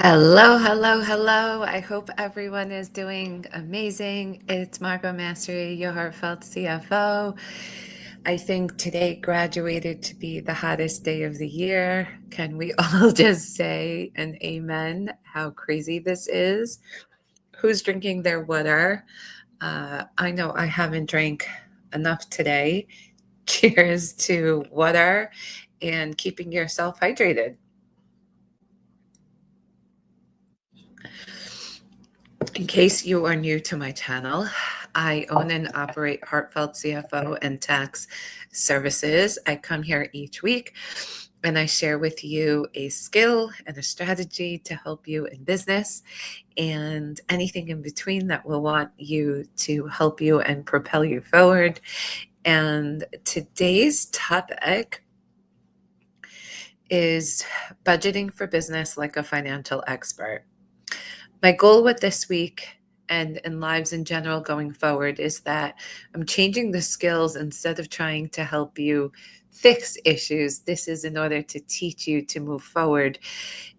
Hello, hello, hello. I hope everyone is doing amazing. It's Margot Mastery, your heartfelt CFO. I think today graduated to be the hottest day of the year. Can we all just say an amen? How crazy this is? Who's drinking their water? I know I haven't drank enough today. Cheers to water and keeping yourself hydrated. In case you are new to my channel, I own and operate Heartfelt CFO and Tax Services. I come here each week and I share with you a skill and a strategy to help you in business and anything in between that will want you to help you and propel you forward. And today's topic is budgeting for business like a financial expert. My goal with this week and in lives in general going forward is that I'm changing the skills instead of trying to help you fix issues. This is in order to teach you to move forward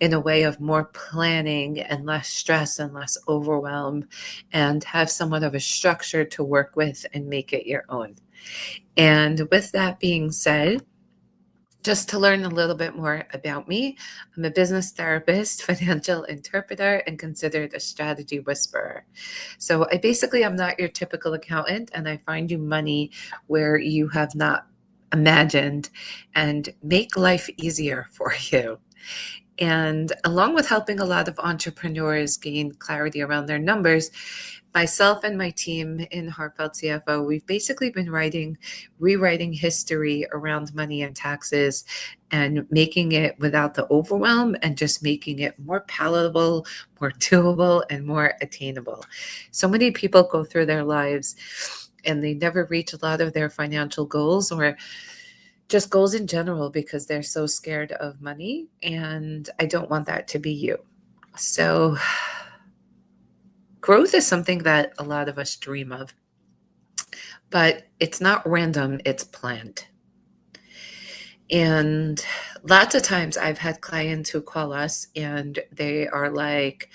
in a way of more planning and less stress and less overwhelm and have somewhat of a structure to work with and make it your own. And with that being said, just to learn a little bit more about me, I'm a business therapist, financial interpreter, and considered a strategy whisperer. So I'm not your typical accountant, and I find you money where you have not imagined and make life easier for you. And along with helping a lot of entrepreneurs gain clarity around their numbers, myself and my team in Heartfelt CFO, we've basically been rewriting history around money and taxes and making it without the overwhelm and just making it more palatable, more doable, and more attainable. So many people go through their lives and they never reach a lot of their financial goals or just goals in general because they're so scared of money. And I don't want that to be you. So, growth is something that a lot of us dream of, but it's not random, it's planned. And lots of times I've had clients who call us and they are like,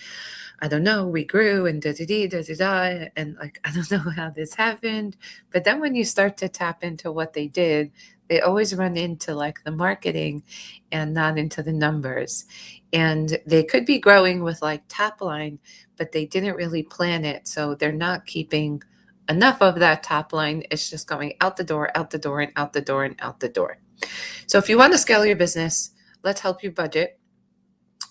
I don't know, we grew and da da da da da, and like, I don't know how this happened. But then when you start to tap into what they did, they always run into like the marketing and not into the numbers. And they could be growing with like top line, but they didn't really plan it. So they're not keeping enough of that top line. It's just going out the door, out the door, and out the door, and out the door. So if you want to scale your business, let's help you budget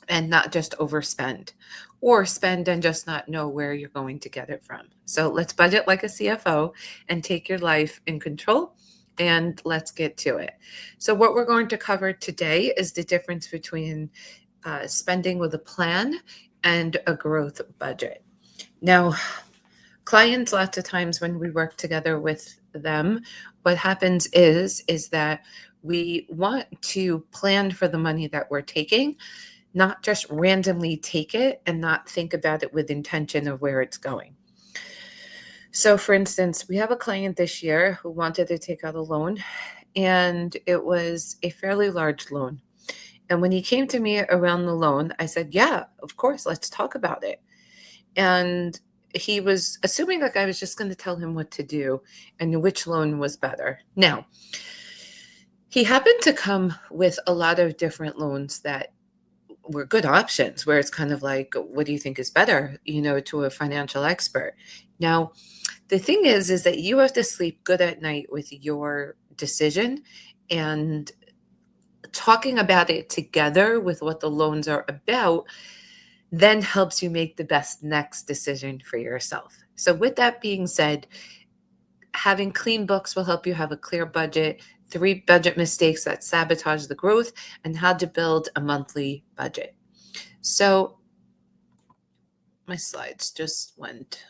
and not just overspend or spend and just not know where you're going to get it from. So let's budget like a CFO and take your life in control. And let's get to it. So what we're going to cover today is the difference between spending with a plan and a growth budget. Now, clients, lots of times when we work together with them, what happens is that we want to plan for the money that we're taking, not just randomly take it and not think about it with intention of where it's going. So for instance, we have a client this year who wanted to take out a loan, and it was a fairly large loan. And when he came to me around the loan, I said, yeah, of course, let's talk about it. And he was assuming like I was just going to tell him what to do and which loan was better. Now, he happened to come with a lot of different loans that were good options, where it's kind of like, what do you think is better, to a financial expert? Now, the thing is that you have to sleep good at night with your decision, and talking about it together with what the loans are about then helps you make the best next decision for yourself. So with that being said, having clean books will help you have a clear budget, 3 budget mistakes that sabotage the growth, and how to build a monthly budget. So my slides just went.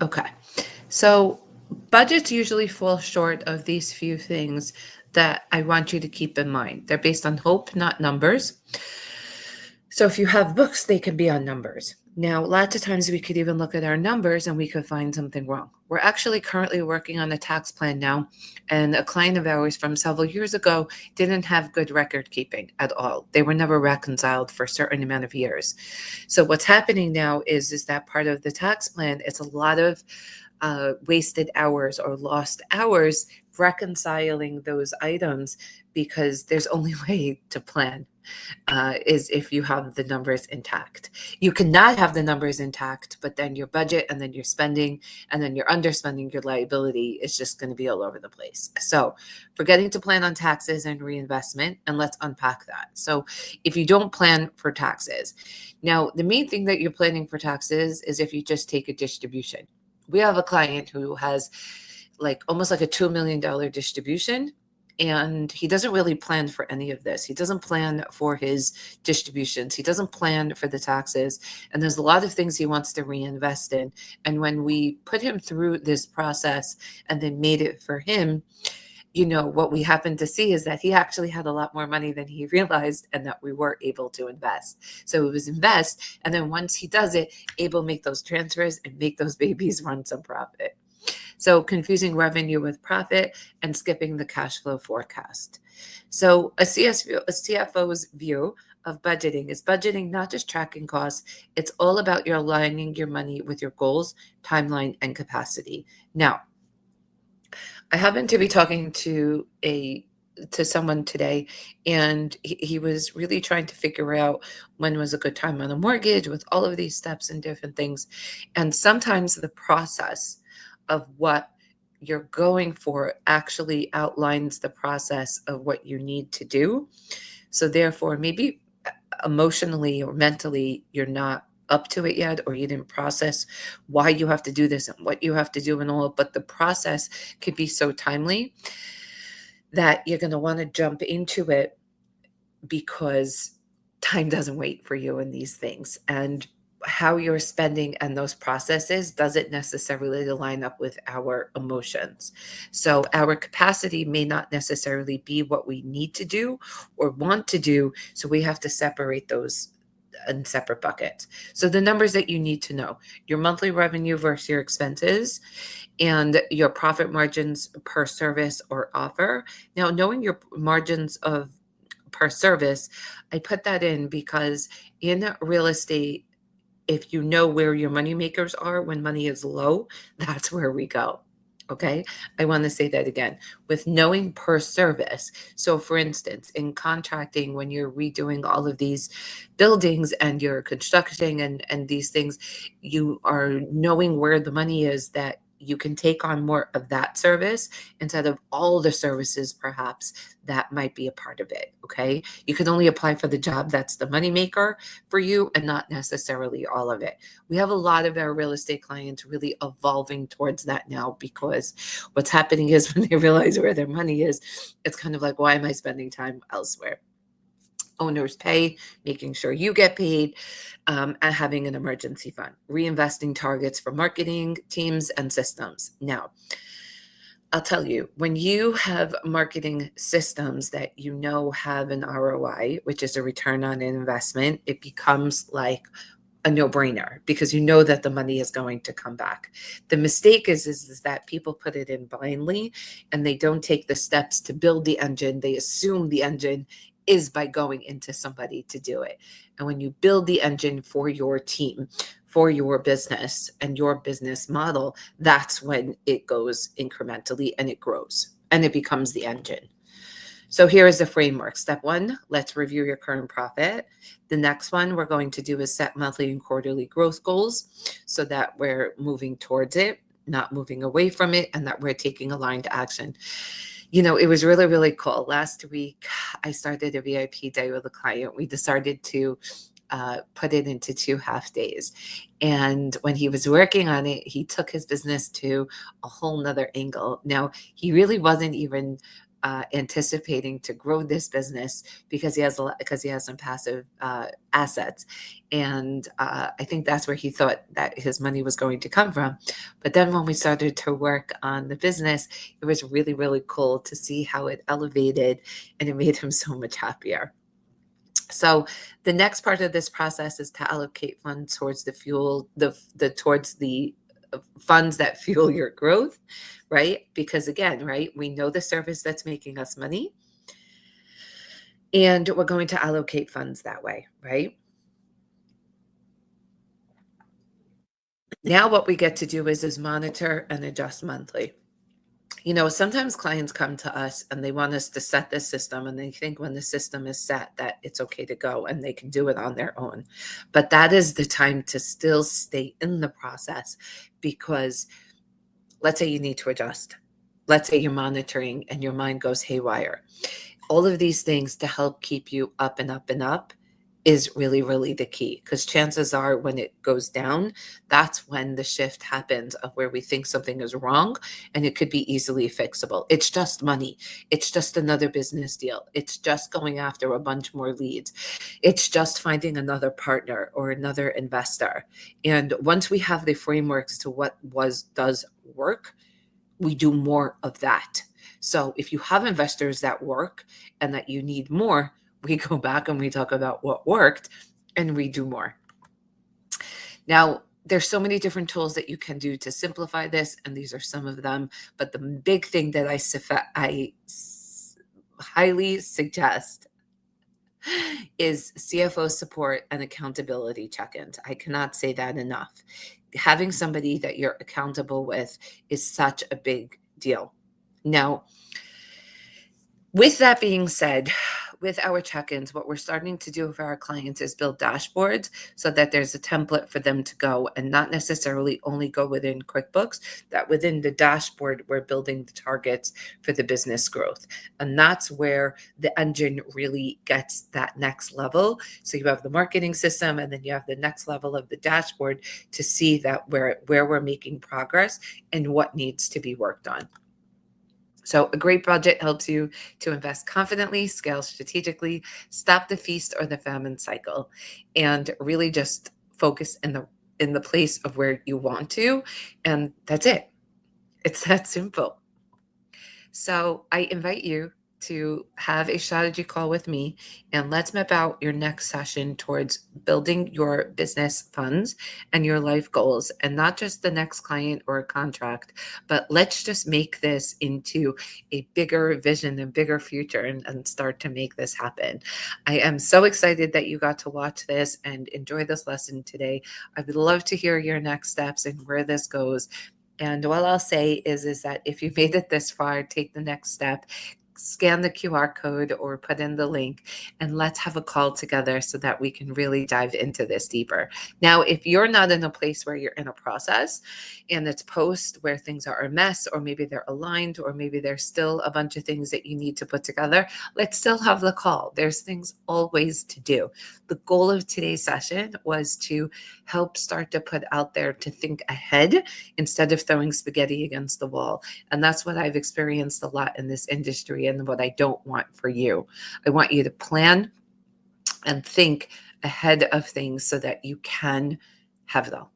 Okay. So budgets usually fall short of these few things that I want you to keep in mind. They're based on hope, not numbers. So if you have books, they can be on numbers. Now, lots of times we could even look at our numbers and we could find something wrong. We're actually currently working on a tax plan now, and a client of ours from several years ago didn't have good record keeping at all. They were never reconciled for a certain amount of years. So what's happening now is that part of the tax plan, it's a lot of wasted hours or lost hours reconciling those items, because there's only way to plan is if you have the numbers intact. You cannot have the numbers intact, but then your budget and then your spending and then your underspending, your liability is just going to be all over the place. So forgetting to plan on taxes and reinvestment, and let's unpack that. So if you don't plan for taxes, now the main thing that you're planning for taxes is if you just take a distribution. We have a client who has like almost like a $2 million distribution, and he doesn't really plan for any of this. He doesn't plan for his distributions. He doesn't plan for the taxes. And there's a lot of things he wants to reinvest in. And when we put him through this process and then made it for him, what we happened to see is that he actually had a lot more money than he realized, and that we were able to invest. So it was invest. And then once he does it, able to make those transfers and make those babies run some profit. So confusing revenue with profit and skipping the cash flow forecast. So a CFO's view of budgeting is budgeting not just tracking costs, it's all about your aligning your money with your goals, timeline, and capacity. Now, I happened to be talking to someone today, and he was really trying to figure out when was a good time on a mortgage with all of these steps and different things. And sometimes the process of what you're going for actually outlines the process of what you need to do. So therefore, maybe emotionally or mentally, you're not up to it yet, or you didn't process why you have to do this and what you have to do and all, but the process could be so timely that you're going to want to jump into it, because time doesn't wait for you in these things. And how you're spending and those processes doesn't necessarily line up with our emotions. So our capacity may not necessarily be what we need to do or want to do. So we have to separate those in separate buckets. So the numbers that you need to know: your monthly revenue versus your expenses, and your profit margins per service or offer. Now, knowing your margins of per service, I put that in because in real estate, if you know where your money makers are when money is low, that's where we go. Okay. I want to say that again, with knowing per service. So, for instance, in contracting, when you're redoing all of these buildings and you're constructing and these things, you are knowing where the money is, that you can take on more of that service instead of all the services, perhaps, that might be a part of it. Okay. You can only apply for the job that's the moneymaker for you and not necessarily all of it. We have a lot of our real estate clients really evolving towards that now, because what's happening is when they realize where their money is, it's kind of like, why am I spending time elsewhere? Owners pay, making sure you get paid, and having an emergency fund, reinvesting targets for marketing teams and systems. Now, I'll tell you, when you have marketing systems that have an ROI, which is a return on investment, it becomes like a no-brainer, because you know that the money is going to come back. The mistake is that people put it in blindly, and they don't take the steps to build the engine. They assume the engine is by going into somebody to do it. And when you build the engine for your team, for your business and your business model, that's when it goes incrementally and it grows and it becomes the engine. So here is the framework. Step one, let's review your current profit. The next one we're going to do is set monthly and quarterly growth goals, so that we're moving towards it, not moving away from it, and that we're taking aligned action. It was really, really cool. Last week, I started a VIP day with a client. We decided to put it into 2 half days. And when he was working on it, he took his business to a whole nother angle. Now, he really wasn't even anticipating to grow this business, because he has some passive assets, and I think that's where he thought that his money was going to come from. But then when we started to work on the business, it was really, really cool to see how it elevated, and it made him so much happier. So the next part of this process is to allocate funds towards the funds that fuel your growth, right? Because again, right, we know the service that's making us money and we're going to allocate funds that way, right? Now what we get to do is monitor and adjust monthly. Sometimes clients come to us and they want us to set this system and they think when the system is set that it's okay to go and they can do it on their own. But that is the time to still stay in the process because let's say you need to adjust. Let's say you're monitoring and your mind goes haywire. All of these things to help keep you up and up and up is really, really the key. Because chances are when it goes down, that's when the shift happens of where we think something is wrong and it could be easily fixable. It's just money. It's just another business deal. It's just going after a bunch more leads. It's just finding another partner or another investor. And once we have the frameworks to what does work, we do more of that. So if you have investors that work and that you need more, we go back and we talk about what worked and we do more. Now, there's so many different tools that you can do to simplify this, and these are some of them. But the big thing that highly suggest is CFO support and accountability check-ins. I cannot say that enough. Having somebody that you're accountable with is such a big deal. Now, with that being said, with our check-ins, what we're starting to do for our clients is build dashboards so that there's a template for them to go and not necessarily only go within QuickBooks, that within the dashboard, we're building the targets for the business growth. And that's where the engine really gets that next level. So you have the marketing system and then you have the next level of the dashboard to see that where we're making progress and what needs to be worked on. So a great budget helps you to invest confidently, scale strategically, stop the feast or the famine cycle, and really just focus in the place of where you want to. And that's it. It's that simple. So I invite you to have a strategy call with me and let's map out your next session towards building your business funds and your life goals and not just the next client or a contract, but let's just make this into a bigger vision and bigger future and start to make this happen. I am so excited that you got to watch this and enjoy this lesson today. I would love to hear your next steps and where this goes. And what I'll say is that if you made it this far, take the next step, scan the QR code or put in the link, and let's have a call together so that we can really dive into this deeper. Now, if you're not in a place where you're in a process and it's post where things are a mess, or maybe they're aligned, or maybe there's still a bunch of things that you need to put together, let's still have the call. There's things always to do. The goal of today's session was to help start to put out there to think ahead instead of throwing spaghetti against the wall. And that's what I've experienced a lot in this industry and what I don't want for you. I want you to plan and think ahead of things so that you can have it all.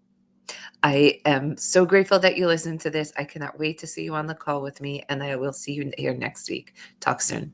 I am so grateful that you listened to this. I cannot wait to see you on the call with me, and I will see you here next week. Talk soon.